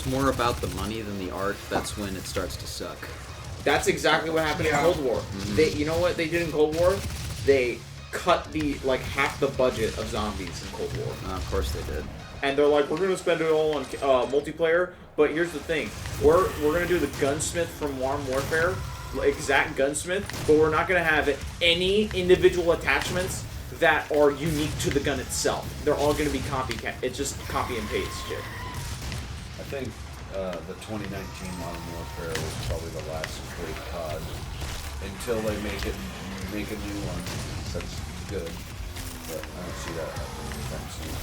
becomes more about the money than the art, that's when it starts to suck. That's exactly what happened in Cold War. You know what they did in Cold War? They cut half the budget of zombies in Cold War. Of course they did. And they're like, we're gonna spend it all on multiplayer. But here's the thing: we're gonna do the gunsmith from Modern Warfare, exact gunsmith, but we're not gonna have any individual attachments that are unique to the gun itself. They're all gonna be copycat. It's just copy and paste shit. I think the 2019 Modern Warfare was probably the last great COD until they make a new one that's good. But I don't see that happening anytime soon.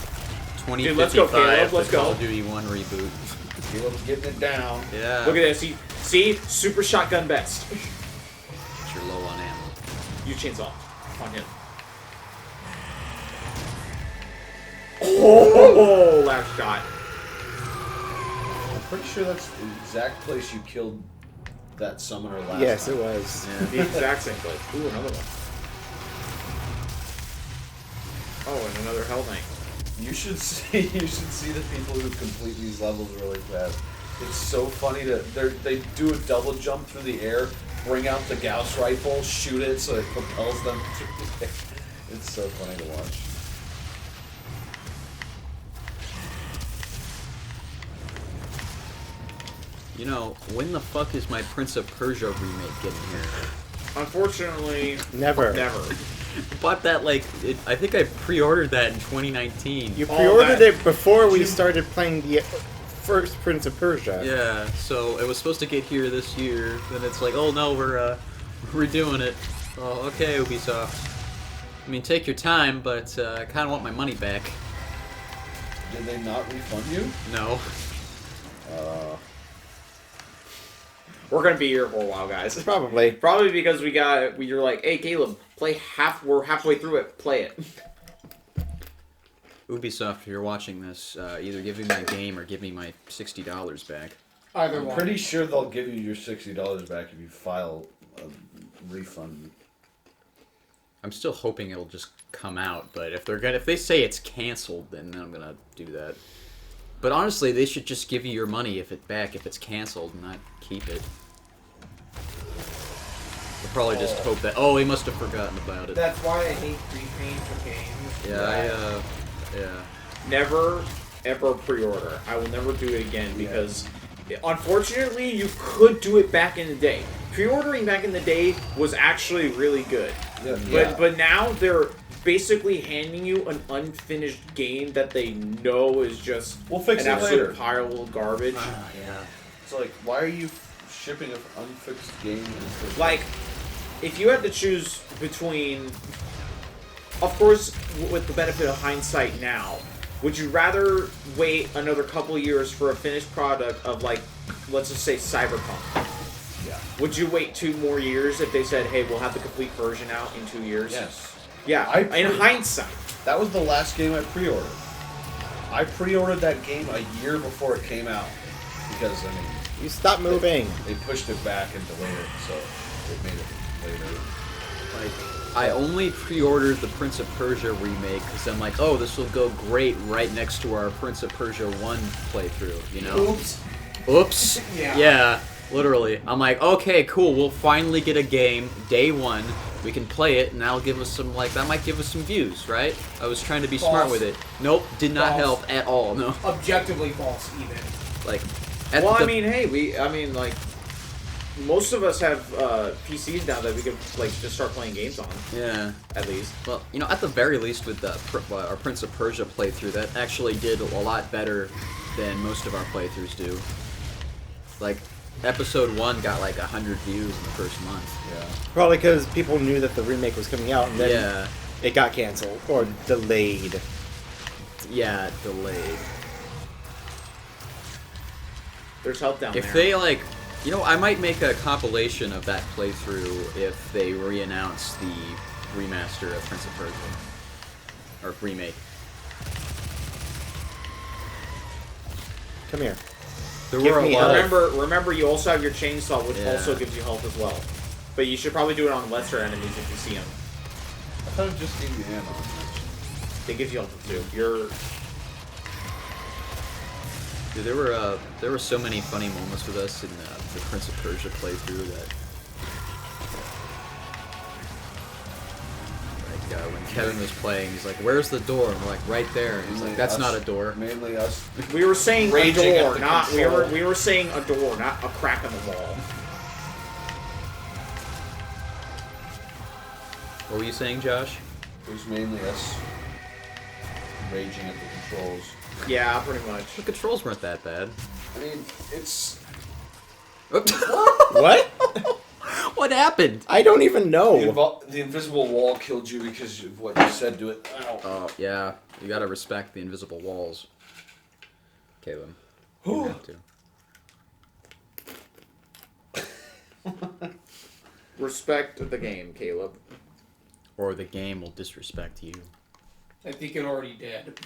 2055, dude, let's go, Caleb. Let's the Call go. of Duty 1 reboot. Caleb's getting it down. Yeah. Look at this. See, super shotgun best. You're low on ammo. You chainsaw on him. Oh, last shot. I'm pretty sure that's the exact place you killed that summoner last Yes, time. it was. Yeah. The exact same place. Ooh, another one. Oh, and another hell knight. You should see the people who complete these levels really fast. It's so funny they do a double jump through the air, bring out the Gauss rifle, shoot it so it propels them through the air. It's so funny to watch. You know, when the fuck is my Prince of Persia remake getting here? Unfortunately, Never. Bought that I think I pre-ordered that in 2019. You pre-ordered it before we started playing the first Prince of Persia. Yeah, so it was supposed to get here this year. Then it's like, oh no, we're redoing it. Oh, okay, Ubisoft. I mean, take your time, but I kind of want my money back. Did they not refund you? No. We're gonna be here for a while, guys. Probably. Probably because you're like, hey Caleb, we're halfway through it, play it. Ubisoft, if you're watching this, either give me my game or give me my $60 back. Either I'm one. pretty sure they'll give you your $60 back if you file a refund. I'm still hoping it'll just come out, but if they say it's canceled, then I'm gonna do that. But honestly, they should just give you your money if it's canceled, and not keep it. They'll probably just hope that, oh, he must have forgotten about it. That's why I hate prepaying for games. Yeah, yeah. Never, ever pre-order. I will never do it again because, unfortunately, you could do it back in the day. Pre-ordering back in the day was actually really good. But now they're basically handing you an unfinished game that they know is just We'll fix an it absolute later. pile of garbage. Yeah. It's like, why are you shipping an unfixed game? Like, if you had to choose between, of course, with the benefit of hindsight now, would you rather wait another couple years for a finished product of, like, let's just say Cyberpunk? Yeah. Would you wait 2 more years if they said, hey, we'll have the complete version out in 2 years? Yes. Yeah, in hindsight. That was the last game I pre-ordered. I pre-ordered that game a year before it came out because, I mean, You stop moving. they pushed it back and delayed it, so it made it later. Like, I only pre-ordered the Prince of Persia remake because I'm like, oh, this will go great right next to our Prince of Persia 1 playthrough, you know? Oops. Yeah. Yeah, literally. I'm like, okay, cool, we'll finally get a game, day 1, we can play it, and that'll give us some, that might give us some views, right? I was trying to be smart False. with it. Nope, did not False. help at all, no. Objectively false, even. Like, Well, I mean, hey, most of us have PCs now that we can, just start playing games on. yeah. At least. Well, you know, at the very least with our Prince of Persia playthrough, that actually did a lot better than most of our playthroughs do. Like, episode 1 got 100 views in the first month. Yeah. Probably because people knew that the remake was coming out, and then Yeah. it got canceled or delayed. Yeah, delayed. There's help down there. If they, you know, I might make a compilation of that playthrough if they re-announce the remaster of Prince of Persia. Or remake. Come here. There Give were a me lot health. Remember, you also have your chainsaw, which Yeah. also gives you health as well. But you should probably do it on lesser enemies if you see them. I thought it just gave you ammo. It gives you health too. You're... Dude, there were so many funny moments with us in the Prince of Persia playthrough that. When Kevin was playing, he's like, "Where's the door?" And we're like, "Right there." And he's like, "That's not a door." Mainly us. We were saying a Raging at door, the not control. we were saying a door, not a crack in the wall. What were you saying, Josh? It was mainly us raging at the controls. Yeah, pretty much. The controls weren't that bad. I mean, it's... What? What happened? I don't even know. The invisible wall killed you because of what you said to it. Ow. Oh, yeah. You gotta respect the invisible walls. Caleb. You have to. Respect the game, Caleb. Or the game will disrespect you. I think it already did.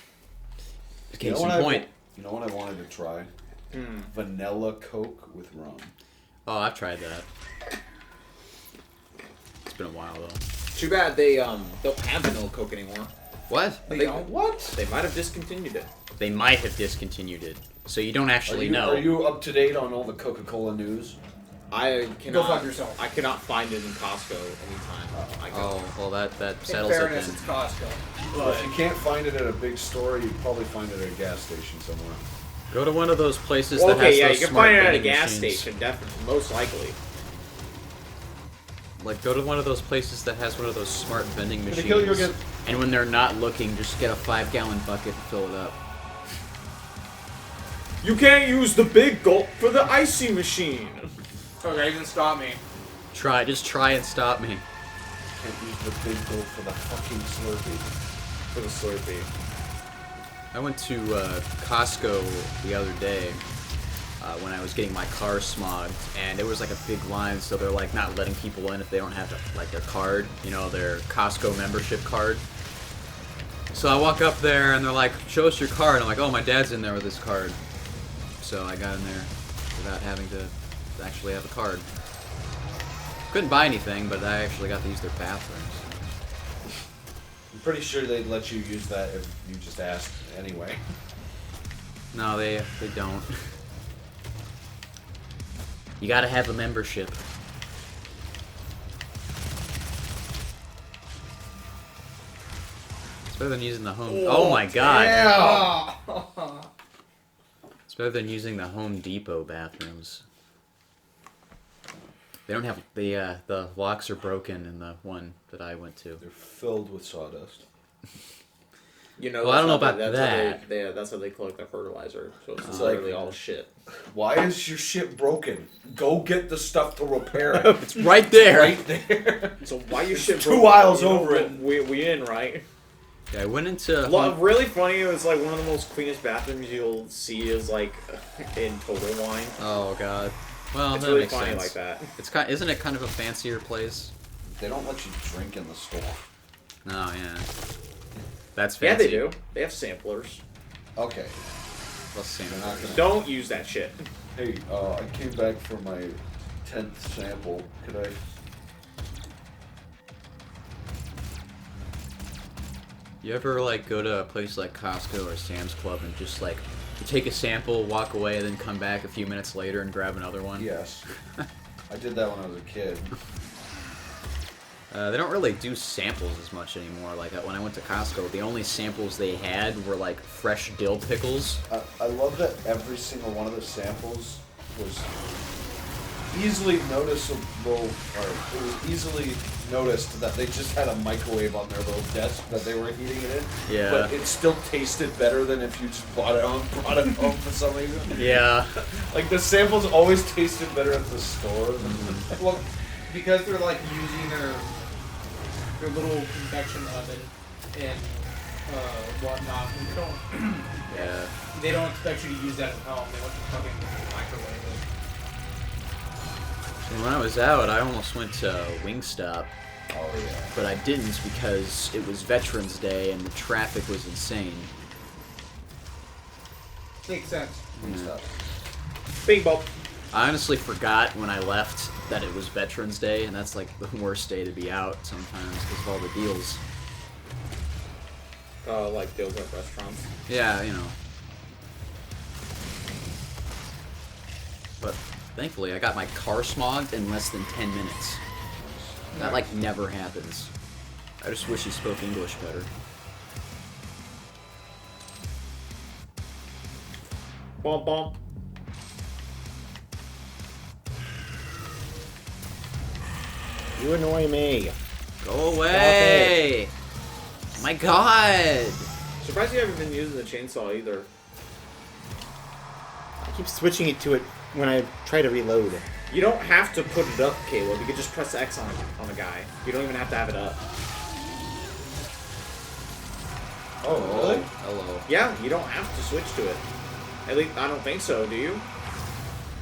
Case in point. You know what I wanted to try? Vanilla Coke with rum. Oh, I've tried that. It's been a while, though. Too bad they don't have vanilla Coke anymore. What? They don't? What? They might have discontinued it. They might have discontinued it. So you don't actually know. Are you up to date on all the Coca-Cola news? I cannot. Go fuck yourself. I cannot find it in Costco anytime. I go. Oh, well, that In settles it fairness, then. it's Costco. Well, if you can't find it at a big store, you probably find it at a gas station somewhere. Go to one of those places Well, that okay, has yeah, those you can smart find it at a vending gas machines. station, definitely, most likely. Like, go to one of those places that has one of those smart vending Gonna machines. kill you again. And when they're not looking, just get a 5-gallon bucket and fill it up. You can't use the big gulp for the icy machine. Okay, you can stop me. Just try and stop me. Can't use the big gulp for the fucking Slurpee. For the Slurpee. I went to Costco the other day when I was getting my car smogged, and there was like a big line, so they're like not letting people in if they don't have like their card, you know, their Costco membership card. So I walk up there and they're like, "Show us your card." I'm like, "Oh, my dad's in there with his card." So I got in there without having to actually have a card. Couldn't buy anything, but I actually got to use their bathrooms. I'm pretty sure they'd let you use that if you just asked anyway. No, they don't. You gotta have a membership. It's better than using the home. Oh my god! Yeah. It's better than using the Home Depot bathrooms. They don't have the locks are broken in the one that I went to. They're filled with sawdust. You know, Well, I don't know that's about how that. That's how they collect their fertilizer. So it's It's literally like- all shit. Why is your shit broken? Go get the stuff to repair it. It's right there. Right there. So why you shit? 2 broken? aisles You know, over it. We in, right? Yeah, I went into. Really funny. It was like one of the most cleanest bathrooms you'll see is like in Total Wine. Oh god. Well, It's that really makes funny sense. like that. It's isn't it kind of a fancier place? They don't let you drink in the store. No, yeah. That's Yeah, fancy. they do. They have samplers. Okay. Plus Santa They're not gonna- Don't use that shit. Hey, I came back for my 10th sample. Could I? You ever like go to a place like Costco or Sam's Club and just like you take a sample, walk away, and then come back a few minutes later and grab another one? Yes. I did that when I was a kid. They don't really do samples as much anymore. Like when I went to Costco, the only samples they had were like fresh dill pickles. I love that every single one of the samples was easily noticeable, or it was easily noticed that they just had a microwave on their little desk that they were heating it in. Yeah. But it still tasted better than if you just brought it home for some reason. Yeah. Like the samples always tasted better at the store. Well, because they're like using their little convection oven and whatnot. Yeah. They don't expect you to use that at home. They want you to fucking microwave it. And when I was out, I almost went to Wingstop, Oh yeah. but I didn't because it was Veterans Day and the traffic was insane. Makes sense. Wingstop. Bing bop. I honestly forgot when I left that it was Veterans Day, and that's like the worst day to be out sometimes because of all the deals. Like deals at restaurants. Yeah, you know. But thankfully, I got my car smogged in less than 10 minutes. That, like, never happens. I just wish he spoke English better. Bump, bump. You annoy me. Go away! My God! Surprised you haven't been using the chainsaw either. I keep switching it to it when I try to reload. You don't have to put it up, Caleb. You can just press X on a guy. You don't even have to have it up. Oh, really? Hello. Yeah, you don't have to switch to it. At least, I don't think so, do you?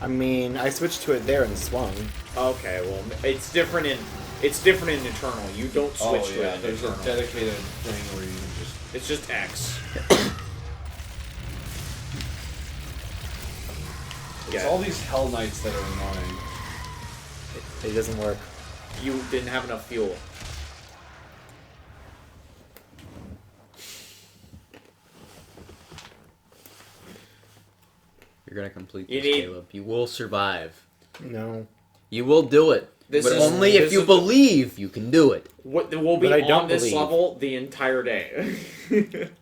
I mean, I switched to it there and swung. Okay, well, it's different in Eternal. You don't switch to it in there's Eternal. a dedicated thing where you can just... It's just X. It's all these Hell Knights that are annoying. It doesn't work. You didn't have enough fuel. You're gonna complete You this, need- Caleb. You will survive. No. You will do it. This but is- only if this you is- believe you can do it. We'll be But I on don't this believe. level the entire day.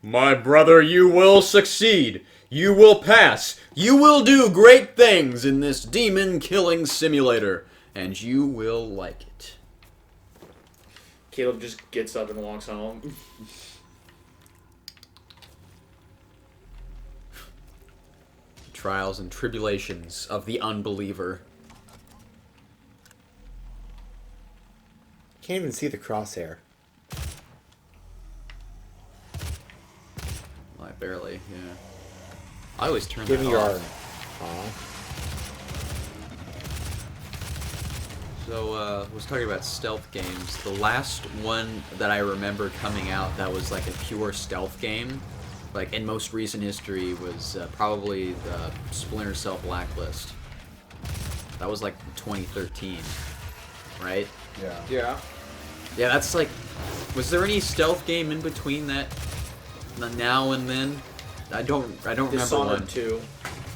My brother, you will succeed. You will pass. You will do great things in this demon-killing simulator. And you will like it. Caleb just gets up and walks home. Trials and tribulations of the unbeliever. Can't even see the crosshair. Well, I barely, yeah. I always turn Give that me your off. arm. Aw. So, I was talking about stealth games. The last one that I remember coming out that was like a pure stealth game, like in most recent history, was probably the Splinter Cell Blacklist. That was like 2013, right? Yeah. Yeah. Yeah, that's like... Was there any stealth game in between that now and then? I don't remember Dishonored one. 2.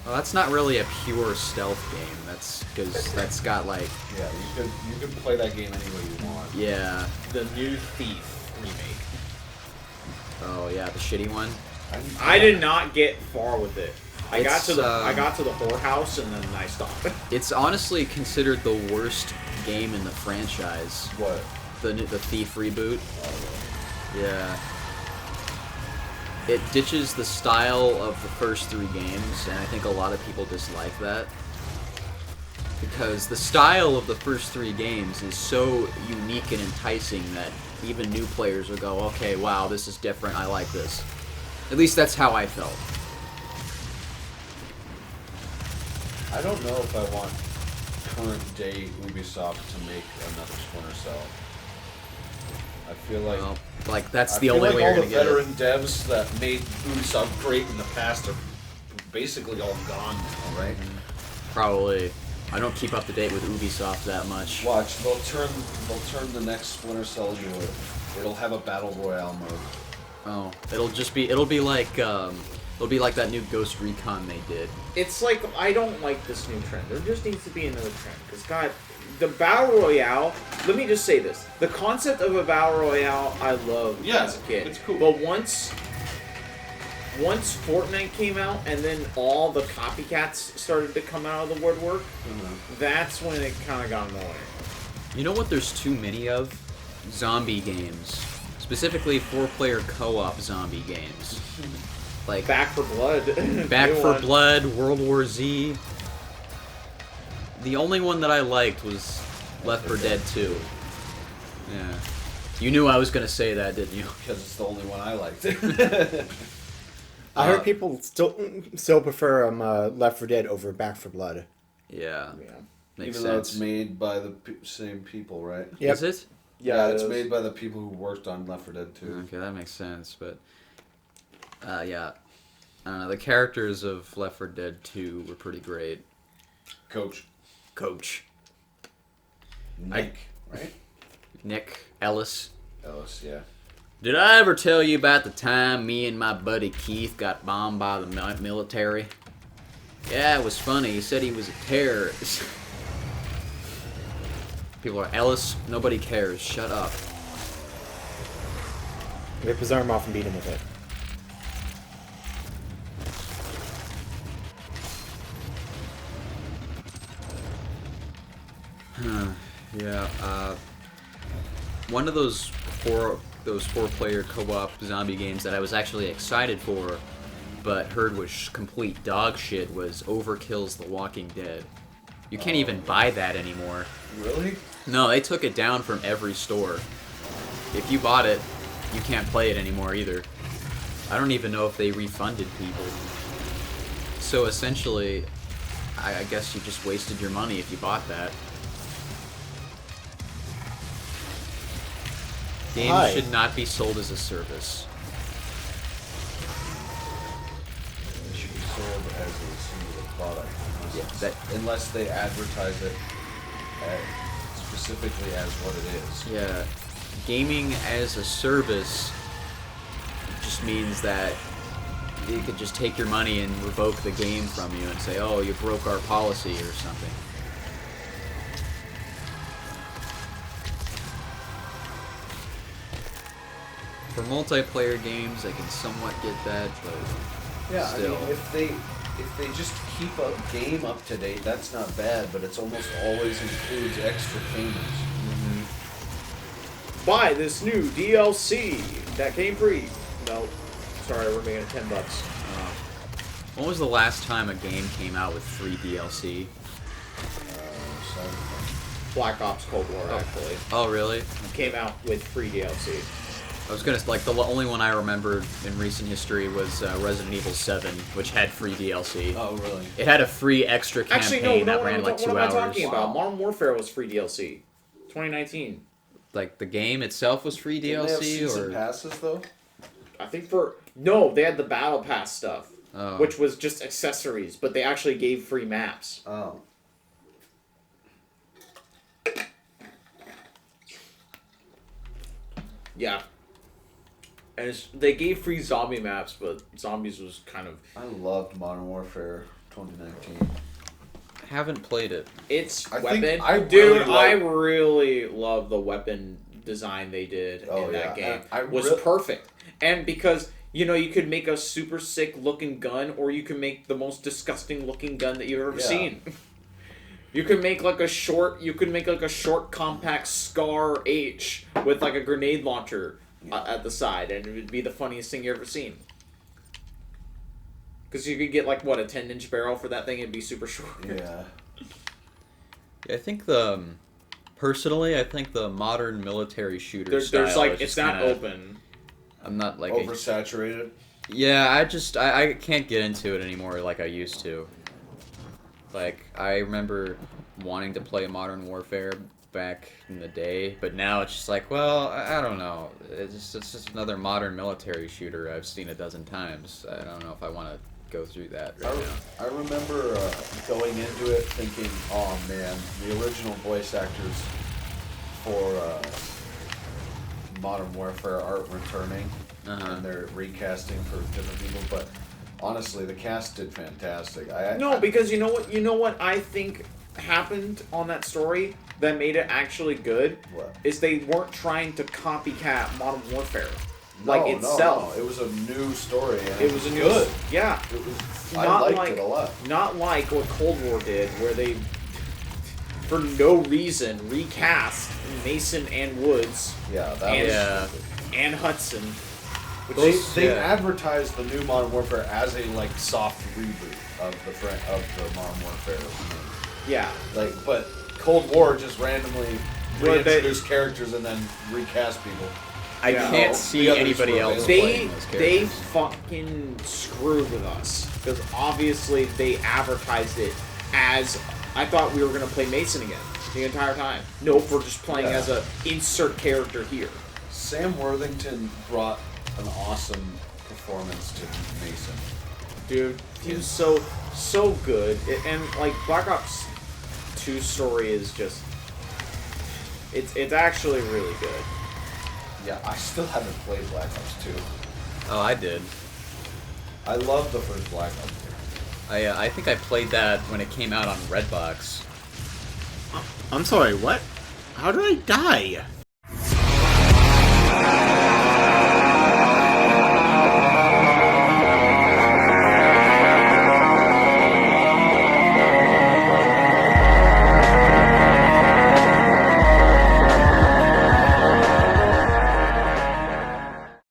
Well, that's not really a pure stealth game. That's because that's got like... Yeah, you can play that game any way you want. Yeah. The New Thief remake. Oh yeah, the shitty one. I did not get far with it. I got It's, to the whorehouse and then I stopped. It's honestly considered the worst game in the franchise. What? The Thief reboot. Yeah. It ditches the style of the first 3 games, and I think a lot of people dislike that. Because the style of the first 3 games is so unique and enticing that even new players will go, okay, wow, this is different, I like this. At least that's how I felt. I don't know if I want current day Ubisoft to make another Splinter Cell. I feel like... Well, like, that's I the feel only like way all you're the gonna get it. veteran devs that made Ubisoft great in the past are basically all gone now, right? Probably. I don't keep up to date with Ubisoft that much. Watch, they'll turn the next Splinter Cell into it'll have a battle royale mode. Oh, it'll be like that new Ghost Recon they did. It's like, I don't like this new trend. There just needs to be another trend. Because, God, the Battle Royale, let me just say this. The concept of a Battle Royale, I loved as a kid. it's cool. But once Fortnite came out and then all the copycats started to come out of the woodwork, that's when it kind of got annoying. You know what there's too many of? Zombie games. Specifically 4-player co-op zombie games. Like Back for Blood. Back New for one. Blood, World War Z. The only one that I liked was Left 4 Dead 2. Yeah. You knew I was gonna say that, didn't you? Because it's the only one I liked. I heard people still prefer Left 4 Dead over Back 4 Blood. Yeah. Yeah. Makes Even though sense. it's made by the same people, right? Yep. Is it? Yeah, it it's is. made by the people who worked on Left 4 Dead 2. Okay, that makes sense, but yeah. I don't know, the characters of Left 4 Dead 2 were pretty great. Coach. Nick, right? Nick Ellis. Ellis, yeah. Did I ever tell you about the time me and my buddy Keith got bombed by the military? Yeah, it was funny. He said he was a terrorist. People are, Ellis, nobody cares. Shut up. Rip his arm off and beat him with it. Yeah, one of those four-player co-op zombie games that I was actually excited for, but heard was complete dog shit, was Overkill's The Walking Dead. You can't even buy that anymore. Really? No, they took it down from every store. If you bought it, you can't play it anymore either. I don't even know if they refunded people. So essentially, I guess you just wasted your money if you bought that. Games Why? should not be sold as a service. It should be sold as a singular product. Yeah, Unless they advertise it specifically as what it is. Yeah, gaming as a service just means that you could just take your money and revoke the game from you and say, oh, you broke our policy or something. For multiplayer games, I can somewhat get that, but Yeah, still. I mean, if they just keep a game up to date, that's not bad. But it's almost always includes extra payments. Buy this new DLC that came free. No, sorry, we're making it $10. When was the last time a game came out with free DLC? So Black Ops Cold War actually Oh, really? came out with free DLC. I was gonna, like, the only one I remembered in recent history was Resident Evil 7, which had free DLC. oh really? It had a free extra campaign Actually, no. that What ran am like 2 I hours. talking about? Modern Warfare was free DLC. 2019. Like, the game itself was free Didn't they have DLC, season or passes though? I think no, they had the Battle Pass stuff, Oh. which was just accessories, but they actually gave free maps. Oh. Yeah. And they gave free zombie maps, but zombies was kind of... I loved Modern Warfare 2019. haven't played it. Its I think weapon... I Dude, really I like- really love the weapon design they did Oh, in that yeah. game. I was perfect. And because, you know, you could make a super sick looking gun, or you can make the most disgusting looking gun that you've ever Yeah. seen. You could make like a short compact Scar H with like a grenade launcher at the side, and it would be the funniest thing you've ever seen. Because you could get like what, a 10-inch barrel for that thing, it'd be super short. Yeah. I think personally, I think the modern military shooter There's style like is it's just not kinda, open. I'm not like Oversaturated. Yeah, I can't get into it anymore like I used to. Like, I remember wanting to play Modern Warfare back in the day, but now it's just like, well, I don't know. It's just another modern military shooter I've seen a dozen times. I don't know if I want to go through that right now. I remember going into it thinking, oh man, the original voice actors for Modern Warfare aren't returning, and they're recasting for different people, but honestly, the cast did fantastic. Because you know what I think happened on that story that made it actually good? What? Is they weren't trying to copycat Modern Warfare. No, itself. No, it was a new story. And It was a new good. Yeah. It was. Not I liked like- it a lot. Not like what Cold War did, where they, for no reason, recast Mason and Woods Yeah, that and, was. and Hudson. Which They advertised the new Modern Warfare as a like soft reboot of the Modern Warfare. yeah. Like, but Cold War just randomly Well, reintroduced characters and then recast people. I Yeah. can't The see others anybody were else available. playing those They characters. fucking screwed with us because obviously they advertised it as I thought we were gonna play Mason again the entire time. Nope, we're just playing Yeah. as a insert character here. Sam Worthington brought an awesome performance to Mason. Dude, he was so good, and like Black Ops 2 story is just it's actually really good. Yeah, I still haven't played Black Ops 2. Oh, I did. I love the first Black Ops. I think I played that when it came out on Redbox. I'm sorry, what? How did I die?